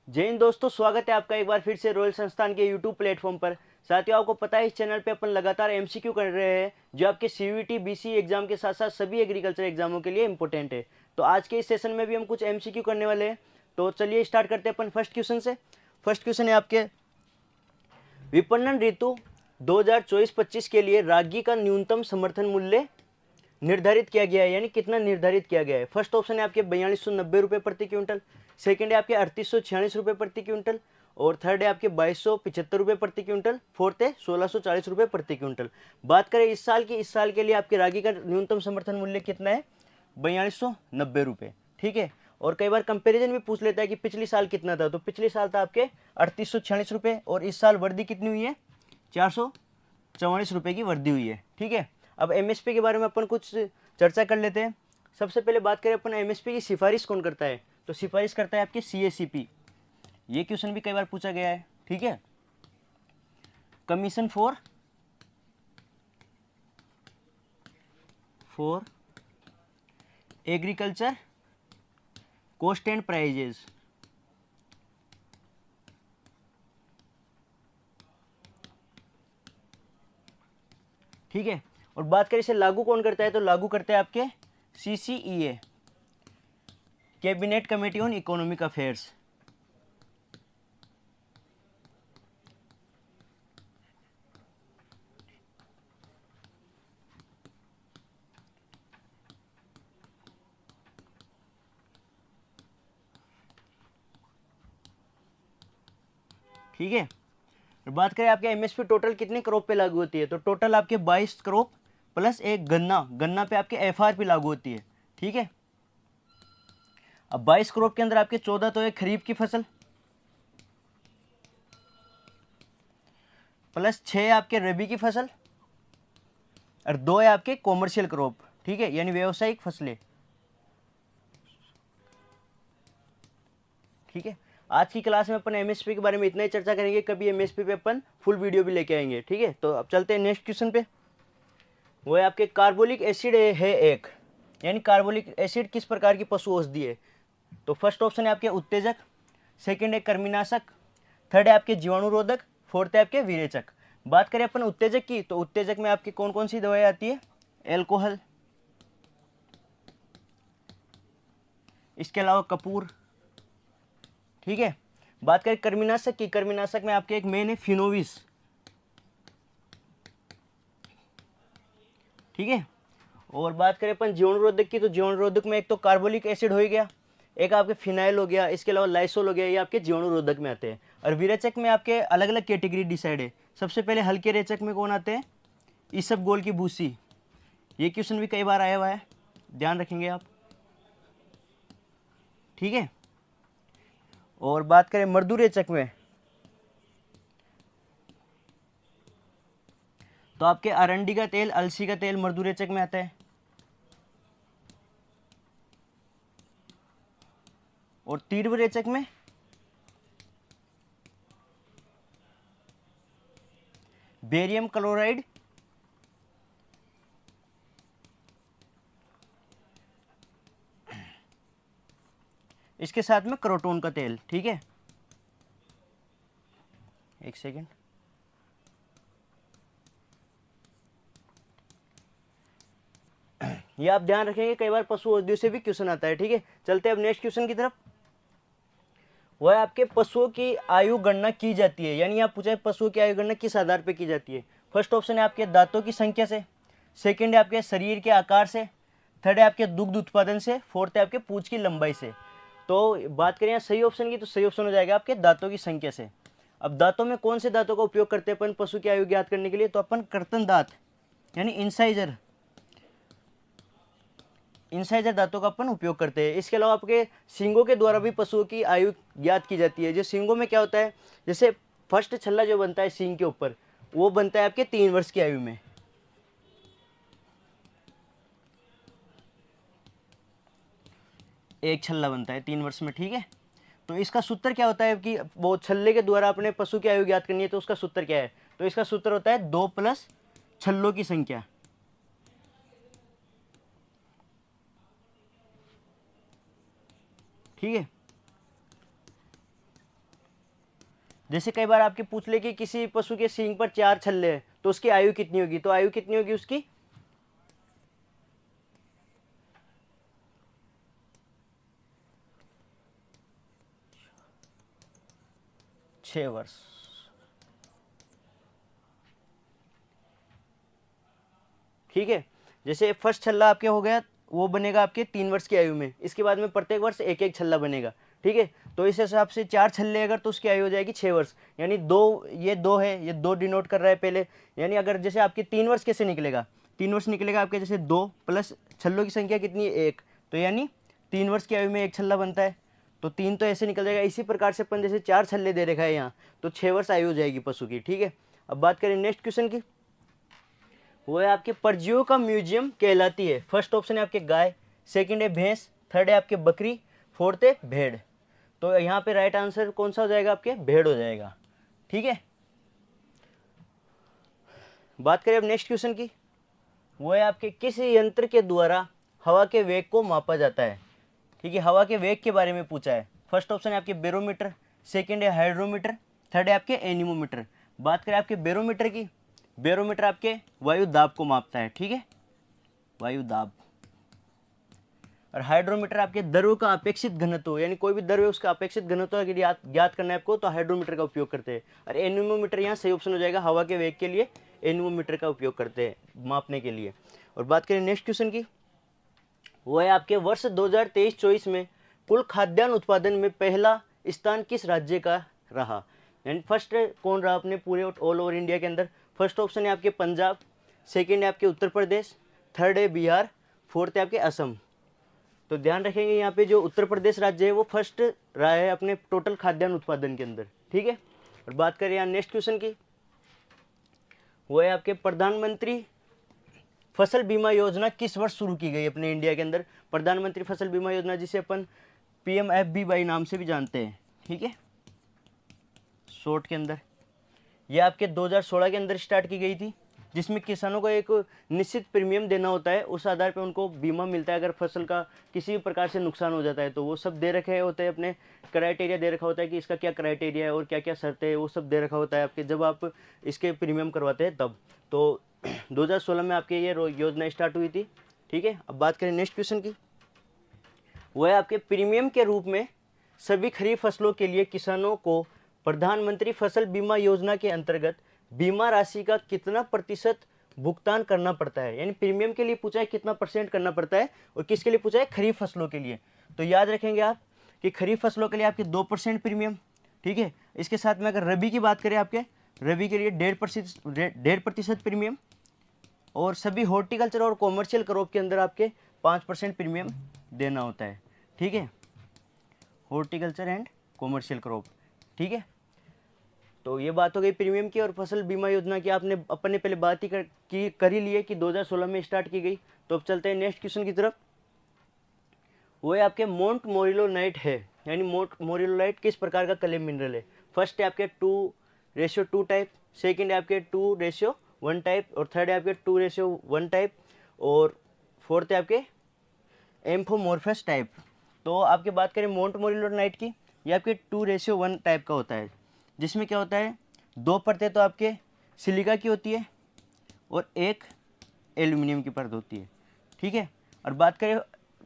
जय हिंद दोस्तों, स्वागत है आपका एक बार फिर से रॉयल संस्थान के यूट्यूब प्लेटफॉर्म पर। साथियों, आपको पता है इस चैनल पे अपन लगातार एमसीक्यू कर रहे हैं जो आपके सीयूईटी बीसी एग्जाम के साथ साथ सभी एग्रीकल्चर एग्जामों के लिए इंपॉर्टेंट है। तो आज के इस सेशन में भी हम कुछ एमसीक्यू करने वाले हैं। तो चलिए स्टार्ट करते हैं अपन फर्स्ट क्वेश्चन से। फर्स्ट क्वेश्चन है आपके, विपणन ऋतु 2024-25 के लिए रागी का न्यूनतम समर्थन मूल्य निर्धारित किया गया है, यानी कितना निर्धारित किया गया है। फर्स्ट ऑप्शन है आपके 4290 रुपये प्रति क्विंटल, सेकंड है आपके 3846 रुपये प्रति क्विंटल, और थर्ड है आपके 2275 रुपये प्रति क्विंटल, फोर्थ है 1640 रुपये प्रति क्विंटल। बात करें इस साल की, इस साल के लिए आपके रागी का न्यूनतम समर्थन मूल्य कितना है? 4290 रुपये। ठीक है। और कई बार कंपैरिजन भी पूछ लेता है कि पिछली साल कितना था, तो पिछले साल था आपके 3846 रुपये, और इस साल वृद्धि कितनी हुई है? 444 रुपये की वृद्धि हुई है। ठीक है। अब एमएसपी के बारे में अपन कुछ चर्चा कर लेते हैं। सबसे पहले बात करें अपन एमएसपी की सिफारिश कौन करता है, तो सिफारिश करता है आपके सीएसीपी। ये क्वेश्चन भी कई बार पूछा गया है। ठीक है। Commission for agriculture cost and prices. ठीक है। और बात करें इसे लागू कौन करता है, तो लागू करते हैं आपके CCEA, cabinet committee on economic affairs. ठीक है। और बात करें आपके एमएसपी टोटल कितने क्रॉप पे लागू होती है, तो टोटल आपके 22 क्रॉप प्लस एक गन्ना, गन्ना पे आपके एफआरपी लागू होती है। ठीक है। अब 22 क्रॉप के अंदर आपके 14 तो है खरीफ की फसल, प्लस 6 आपके रबी की फसल, और 2 है आपके कॉमर्शियल क्रॉप। ठीक है, यानी व्यावसायिक फसलें। ठीक है। आज की क्लास में अपन एमएसपी के बारे में इतना ही चर्चा करेंगे, कभी एमएसपी पे अपन फुल वीडियो भी लेके आएंगे। ठीक है। तो अब चलते हैं नेक्स्ट क्वेश्चन पे। वो है आपके कार्बोलिक एसिड है एक, यानी कार्बोलिक एसिड किस प्रकार की पशु औषधि है, तो फर्स्ट ऑप्शन है आपके उत्तेजक, सेकंड है कृमिनाशक, थर्ड है आपके जीवाणुरोधक, फोर्थ है आपके विरेचक। बात करें अपन उत्तेजक की, तो उत्तेजक में आपकी कौन कौन सी दवाएं आती है? एल्कोहल, इसके अलावा कपूर। ठीक है। बात करें कृमिनाशक की, कृमिनाशक में आपके एक मेन है फिनोविस। ठीक है। और बात करें अपन जीवाणुरोधक की, तो जीवाणुरोधक में एक तो कार्बोलिक एसिड हो ही गया, एक आपके फिनाइल हो गया, इसके अलावा लाइसोल हो गया, ये आपके जीवाणुरोधक में आते हैं। और विरेचक में आपके अलग अलग कैटेगरी डिसाइड है। सबसे पहले हल्के रेचक में कौन आते हैं? इसबगोल की भूसी। ये क्वेश्चन भी कई बार आया हुआ है, ध्यान रखेंगे आप। ठीक है। और बात करें मृदु रेचक में, तो आपके अरंडी का तेल, अलसी का तेल मृदु रेचक में आता है। और तीव्र रेचक में बेरियम क्लोराइड, इसके साथ में क्रोटोन का तेल। ठीक है। एक सेकेंड। ये आप ध्यान रखेंगे, कई बार पशु औषधियों से भी क्वेश्चन आता है। ठीक है। चलते हैं अब नेक्स्ट क्वेश्चन की तरफ। वह आपके पशुओं की आयु गणना की जाती है, यानी आप पूछे पशुओं की आयु गणना किस आधार पर की जाती है। फर्स्ट ऑप्शन है आपके दांतों की संख्या से, सेकंड है आपके शरीर के आकार से, थर्ड है आपके दुग्ध उत्पादन से, फोर्थ है आपके पूंछ की लंबाई से। तो बात करें यहाँ सही ऑप्शन की, तो सही ऑप्शन हो जाएगा आपके दांतों की संख्या से। अब दांतों में कौन से दांतों का उपयोग करते हैं अपन पशु की आयु ज्ञात करने के लिए, तो अपन कर्तन दांत यानी इंसाइजर, इंसाइजर दांतों का अपन उपयोग करते हैं। इसके अलावा आपके सींगों के द्वारा भी पशुओं की आयु ज्ञात की जाती है। जो सींगों में क्या होता है, जैसे फर्स्ट छल्ला जो बनता है सींग के ऊपर, वो बनता है आपके 3 वर्ष की आयु में। एक छल्ला बनता है 3 वर्ष में। ठीक है। तो इसका सूत्र क्या होता है कि वो छल्ले के द्वारा अपने पशु की आयु ज्ञात करनी है, तो उसका सूत्र क्या है, तो इसका सूत्र होता है 2 प्लस छल्लों की संख्या। ठीक है। जैसे कई बार आपके पूछ ले कि किसी पशु के सींग पर 4 छल्ले हैं तो उसकी आयु कितनी होगी, तो आयु कितनी होगी उसकी 6 वर्ष। ठीक है, जैसे फर्स्ट छल्ला आपके हो गया वो बनेगा आपके 3 वर्ष की आयु में, इसके बाद में प्रत्येक वर्ष एक एक छल्ला बनेगा। ठीक है, तो इस हिसाब से 4 छल्ले अगर तो उसकी आयु हो जाएगी 6 वर्ष, यानी ये दो है, ये 2 डिनोट कर रहा है पहले। यानी अगर जैसे आपके 3 वर्ष कैसे निकलेगा, 3 वर्ष निकलेगा आपके जैसे 2 प्लस छल्लों की संख्या कितनी है 1, तो यानी 3 वर्ष की आयु में एक छल्ला बनता है, तो 3 तो ऐसे निकल जाएगा। इसी प्रकार से अपन जैसे 4 छल्ले दे रखा है यहाँ, तो 6 वर्ष आयु हो जाएगी पशु की। ठीक है, अब बात करें नेक्स्ट क्वेश्चन की, वो है आपके परजीवियों का म्यूजियम कहलाती है। फर्स्ट ऑप्शन है आपके गाय, सेकंड है भैंस, थर्ड है आपके बकरी, फोर्थ है भेड़। तो यहाँ पे राइट आंसर कौन सा हो जाएगा आपके, भेड़ हो जाएगा। ठीक है, बात करें अब नेक्स्ट क्वेश्चन की, वो है आपके किस यंत्र के द्वारा हवा के वेग को मापा जाता है। ठीक है, हवा के वेग के बारे में पूछा है। फर्स्ट ऑप्शन है आपके बैरोमीटर, सेकंड है हाइड्रोमीटर, थर्ड है आपके एनीमोमीटर। बात करें आपके बैरोमीटर की, बैरोमीटर आपके वायु दाब को मापता है। ठीक है, वायु दाब। और हाइड्रोमीटर आपके द्रव्य का अपेक्षित घनत्व, यानी कोई भी द्रव्य उसका अपेक्षित घनत्व अगर ज्ञात करना है आपको तो हाइड्रोमीटर का उपयोग करते हैं। और एनीमोमीटर यहाँ सही ऑप्शन हो जाएगा, हवा के वेग के लिए एनीमोमीटर का उपयोग करते हैं मापने के लिए। और बात करें नेक्स्ट क्वेश्चन की, वो है आपके वर्ष 2023-24 में कुल खाद्यान्न उत्पादन में पहला स्थान किस राज्य का रहा। यानी फर्स्ट कौन रहा अपने पूरे ऑल ओवर इंडिया के अंदर। फर्स्ट ऑप्शन है आपके पंजाब, सेकंड है आपके उत्तर प्रदेश, थर्ड है बिहार, फोर्थ है आपके असम। तो ध्यान रखेंगे यहाँ पे जो उत्तर प्रदेश राज्य है वो फर्स्ट रहा है अपने टोटल खाद्यान्न उत्पादन के अंदर। ठीक है, और बात करें यहाँ नेक्स्ट क्वेश्चन की, वो है आपके प्रधानमंत्री फसल बीमा योजना किस वर्ष शुरू की गई अपने इंडिया के अंदर। प्रधानमंत्री फसल बीमा योजना जिसे अपन PMFBY नाम से भी जानते हैं। ठीक है, शॉर्ट के अंदर ये आपके 2016 के अंदर स्टार्ट की गई थी, जिसमें किसानों को एक निश्चित प्रीमियम देना होता है, उस आधार पर उनको बीमा मिलता है। अगर फसल का किसी भी प्रकार से नुकसान हो जाता है तो वो सब दे रखे होते हैं, अपने क्राइटेरिया दे रखा होता है कि इसका क्या क्राइटेरिया है और क्या क्या शर्तें है, वो सब दे रखा होता है आपके जब आप इसके प्रीमियम करवाते हैं तब। तो 2016 में आपके ये योजना स्टार्ट हुई थी। ठीक है, अब बात करें नेक्स्ट क्वेश्चन की, वो है आपके प्रीमियम के रूप में सभी खरीफ फसलों के लिए किसानों को प्रधानमंत्री फसल बीमा योजना के अंतर्गत बीमा राशि का कितना प्रतिशत भुगतान करना पड़ता है। यानी प्रीमियम के लिए पूछा है कितना परसेंट करना पड़ता है, और किसके लिए पूछा है, खरीफ फसलों के लिए। तो याद रखेंगे आप कि खरीफ फसलों के लिए आपके 2% प्रीमियम। ठीक है, इसके साथ में अगर रबी की बात करें, आपके रबी के लिए 1.5% प्रीमियम, और सभी हॉर्टिकल्चर और कॉमर्शियल क्रॉप के अंदर आपके 5% प्रीमियम देना होता है। ठीक है, हॉर्टिकल्चर एंड कॉमर्शियल क्रॉप। ठीक है, तो ये बात हो गई प्रीमियम की और फसल बीमा योजना की। आपने अपन ने पहले बात ही कर ही ली है कि 2016 में स्टार्ट की गई। तो अब चलते हैं नेक्स्ट क्वेश्चन की तरफ, वो है आपके मोंट मोरिलोनाइट है। यानी मोंट मोरिलोनाइट किस प्रकार का क्ले मिनरल है। फर्स्ट है आपके 2:2 टाइप, सेकंड है आपके 2:1 टाइप, और थर्ड है आपके 2:1 टाइप, और फोर्थ है आपके एम्फोमोर्फस टाइप। तो आपकी बात करें मोंट मोरिलोनाइट की, ये आपके 2:1 टाइप का होता है, जिसमें क्या होता है, 2 परतें तो आपके सिलिका की होती है और एक एल्यूमिनियम की परत होती है। ठीक है, और बात करें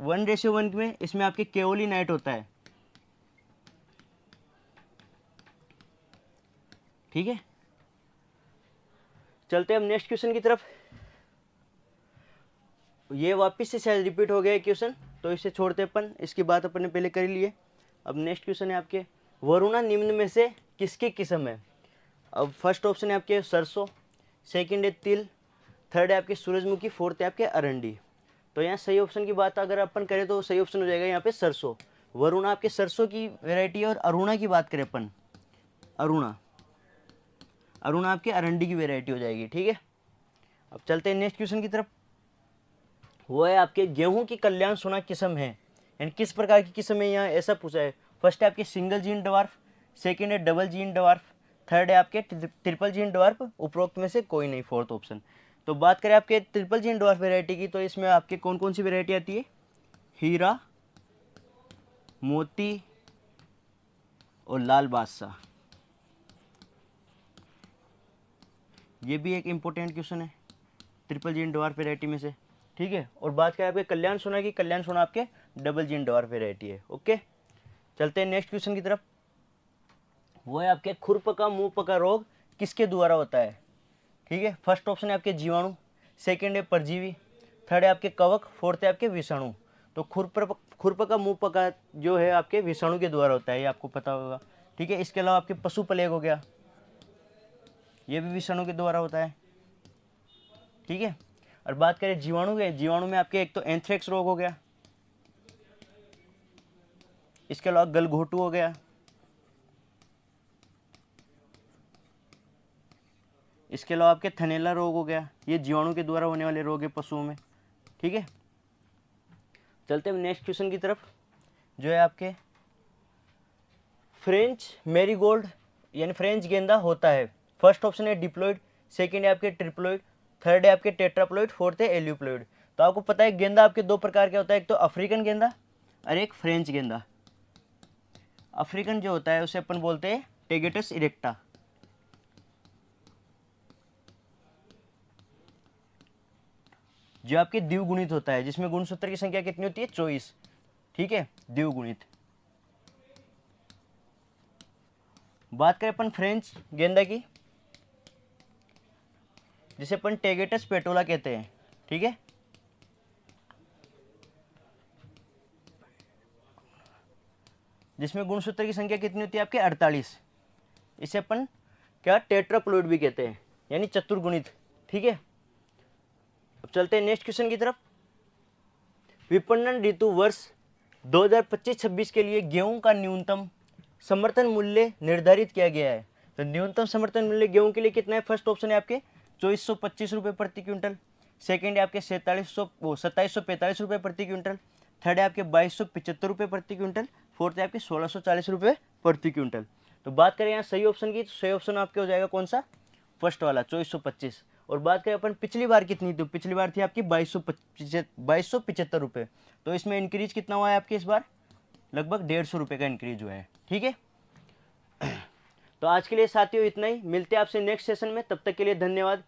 1:1 में, इसमें आपके केओलिनाइट होता है। ठीक है, चलते हैं अब नेक्स्ट क्वेश्चन की तरफ। ये वापस से शायद रिपीट हो गया है क्वेश्चन, तो इसे छोड़ते अपन, इसकी बात अपन ने पहले कर ली है। अब नेक्स्ट क्वेश्चन है आपके, वरुणा निम्न में से किसकी किस्म है। अब फर्स्ट ऑप्शन है आपके सरसों, सेकंड है तिल, थर्ड है आपके सूरजमुखी, फोर्थ है आपके अरंडी। तो यहाँ सही ऑप्शन की बात अगर अपन करें तो सही ऑप्शन हो जाएगा यहाँ पे सरसों। वरुणा आपके सरसों की वेराइटी है, और अरुणा की बात करें अपन, अरुणा आपके अरंडी की वेराइटी हो जाएगी। ठीक है, अब चलते हैं नेक्स्ट क्वेश्चन की तरफ, वो है आपके गेहूं की कल्याण सोना किस्म है। यानी किस प्रकार की किस्म है, यहाँ ऐसा पूछा है। फर्स्ट है आपके सिंगल जीन डवार्फ, सेकंड है डबल जीन डवार्फ, थर्ड है आपके ट्रिपल जीन डवार्फ, उपरोक्त में से कोई नहीं, फोर्थ ऑप्शन। तो बात करें आपके ट्रिपल जीन डवार्फ वेराइटी की, तो इसमें आपके कौन कौन सी वेराइटी आती है, हीरा, मोती और लाल बादशाह। ये भी एक इम्पोर्टेंट क्वेश्चन है ट्रिपल जीन डवार्फ वेराइटी में से, ठीक है। और बात करें आपके कल्याण सोना की, कल्याण सोना आपके डबल जीन डवार्फ वेराइटी है। ओके, चलते हैं नेक्स्ट क्वेश्चन की तरफ। वो है आपके खुरपका मुंह पका रोग किसके द्वारा होता है, ठीक है। फर्स्ट ऑप्शन है आपके जीवाणु, सेकंड है परजीवी, थर्ड है आपके कवक, फोर्थ है आपके विषाणु। तो खुरपका मुंह पका जो है आपके विषाणु के द्वारा होता है, ये आपको पता होगा, ठीक है। इसके अलावा आपके पशु प्लेग हो गया, ये भी विषाणु के द्वारा होता है, ठीक है। और बात करें जीवाणु के, जीवाणु में आपके एक तो एंथ्रेक्स रोग हो गया, इसके अलावा गलघोटू हो गया, इसके अलावा आपके थनैला रोग हो गया। ये जीवाणु के द्वारा होने वाले रोग है पशुओं में, ठीक है। चलते हैं नेक्स्ट क्वेश्चन की तरफ, जो है आपके फ्रेंच मैरीगोल्ड यानी फ्रेंच गेंदा होता है। फर्स्ट ऑप्शन है डिप्लॉइड, सेकंड है आपके ट्रिप्लॉइड, थर्ड है आपके टेट्राप्लॉइड, फोर्थ है एल्यूप्लॉइड। तो आपको पता है गेंदा आपके दो प्रकार के होता है, एक तो अफ्रीकन गेंदा और एक फ्रेंच गेंदा। अफ्रीकन जो होता है उसे अपन बोलते हैं टेगेटस इरेक्टा, जो आपके द्विगुणित होता है, जिसमें गुणसूत्र की संख्या कितनी होती है 24, ठीक है, द्विगुणित। बात करें अपन फ्रेंच गेंदा की, जिसे अपन टेगेटस पेटोला कहते हैं, ठीक है। जिसमें गुणसूत्र की संख्या कितनी होती है आपके 48। इसे अपन क्या टेट्राप्लॉइड भी कहते हैं, यानी चतुर्गुणित, ठीक है। अब चलते हैं नेक्स्ट क्वेश्चन की तरफ। विपणन ऋतु वर्ष 2025-26 के लिए गेहूं का न्यूनतम समर्थन मूल्य निर्धारित किया गया है। तो न्यूनतम समर्थन मूल्य गेहूं के लिए कितना है? फर्स्ट ऑप्शन है आपके 2425 रुपये प्रति क्विंटल, सेकेंड है आपके 2745 रुपये प्रति क्विंटल, थर्ड है आपके 2275 रुपये प्रति क्विंटल, फोर्थ है आपके 1640 रुपये प्रति क्विंटल। तो बात करें यहाँ सही ऑप्शन की, तो सही ऑप्शन आपके हो जाएगा कौन सा? फर्स्ट वाला 2425। और बात करें अपन पिछली बार कितनी थी, पिछली बार थी आपकी 2275 रुपये। तो इसमें इंक्रीज कितना हुआ है आपके इस बार? लगभग 150 रुपये का इंक्रीज हुआ है, ठीक है। तो आज के लिए साथियों इतना ही, मिलते हैं आपसे नेक्स्ट सेशन में, तब तक के लिए धन्यवाद।